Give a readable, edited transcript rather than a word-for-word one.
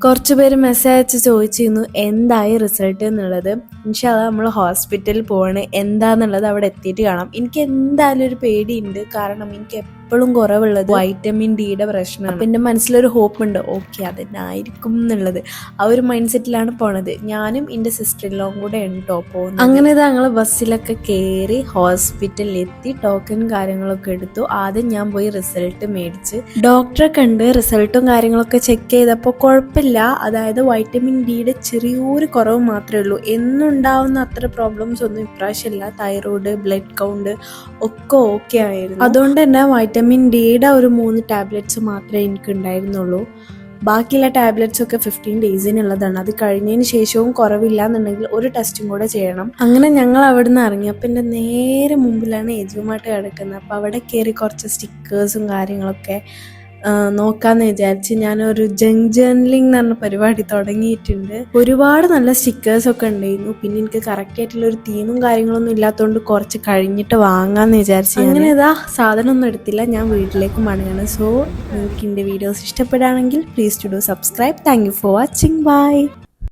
കുറച്ച് പേര് മെസ്സേജ് അയച്ച് ചോദിച്ചിരുന്നു എന്തായി റിസൾട്ട് എന്നുള്ളത്. ഇൻഷാ അല്ലാഹ് നമ്മൾ ഹോസ്പിറ്റലിൽ പോവാണ്, എന്താന്നുള്ളത് അവിടെ എത്തിയിട്ട് കാണാം. എനിക്ക് എന്തായാലും ഒരു പേടിയുണ്ട്, കാരണം എനിക്ക് എപ്പോഴും കുറവുള്ളത് വൈറ്റമിൻ ഡിയുടെ പ്രശ്നമാണ്. അപ്പം എൻ്റെ മനസ്സിലൊരു ഹോപ്പ് ഉണ്ട്, ഓക്കെ അതെന്നായിരിക്കും എന്നുള്ളത്. ആ ഒരു മൈൻഡ് സെറ്റിലാണ് പോണത്. ഞാനും എൻ്റെ സിസ്റ്ററിലോം കൂടെ ഉണ്ടോ പോകുന്നത്. അങ്ങനെ ഞങ്ങൾ ബസ്സിലൊക്കെ കയറി ഹോസ്പിറ്റലിൽ എത്തി, ടോക്കൺ കാര്യങ്ങളൊക്കെ എടുത്തു. ആദ്യം ഞാൻ പോയി റിസൾട്ട് മേടിച്ച് ഡോക്ടറെ കണ്ട് റിസൾട്ടും കാര്യങ്ങളൊക്കെ ചെക്ക് ചെയ്തപ്പോൾ കുഴപ്പമില്ല. അതായത് വൈറ്റമിൻ ഡിയുടെ ചെറിയൊരു കുറവ് മാത്രമേ ഉള്ളൂ. എന്നുണ്ടാവുന്ന അത്ര പ്രോബ്ലംസ് ഒന്നും ഇപ്രാവശ്യമില്ല. തൈറോയ്ഡ്, ബ്ലഡ് കൗണ്ട് ഒക്കെ ഓക്കെ ആയിരുന്നു. അതുകൊണ്ട് തന്നെ വൈറ്റമിൻ ഡിയുടെ ഒരു 3 ടാബ്ലറ്റ്സ് മാത്രമേ എനിക്ക് ഉണ്ടായിരുന്നുള്ളൂ. ബാക്കിയുള്ള ടാബ്ലറ്റ്സ് ഒക്കെ 15 ഡേയ്സിനുള്ളതാണ്. അത് കഴിഞ്ഞതിന് ശേഷവും കുറവില്ല എന്നുണ്ടെങ്കിൽ ഒരു ടെസ്റ്റും കൂടെ ചെയ്യണം. അങ്ങനെ ഞങ്ങൾ അവിടെ നിന്ന് ഇറങ്ങി. അപ്പം എൻ്റെ നേരെ മുമ്പിലാണ് എജുമാട്ട് കിടക്കുന്നത്. അപ്പോൾ അവിടെ കയറി കുറച്ച് സ്റ്റിക്കേഴ്സും കാര്യങ്ങളൊക്കെ നോക്കാമെന്ന് വിചാരിച്ച് ഞാനൊരു ജങ്ക് ജേർണലിംഗ് എന്ന് പറഞ്ഞ പരിപാടി തുടങ്ങിയിട്ടുണ്ട്. ഒരുപാട് നല്ല സ്റ്റിക്കേഴ്സൊക്കെ ഉണ്ടായിരുന്നു. പിന്നെ എനിക്ക് കറക്റ്റായിട്ടുള്ള ഒരു തീമും കാര്യങ്ങളൊന്നും ഇല്ലാത്തതുകൊണ്ട് കുറച്ച് കഴിഞ്ഞിട്ട് വാങ്ങാമെന്ന് വിചാരിച്ചു. അങ്ങനെ ഇതാ സാധനമൊന്നും എടുത്തില്ല, ഞാൻ വീട്ടിലേക്ക് മടങ്ങണം. സോ നിങ്ങൾക്ക് എൻ്റെ വീഡിയോസ് ഇഷ്ടപ്പെടുകയാണെങ്കിൽ please to do subscribe. Thank you for watching. By.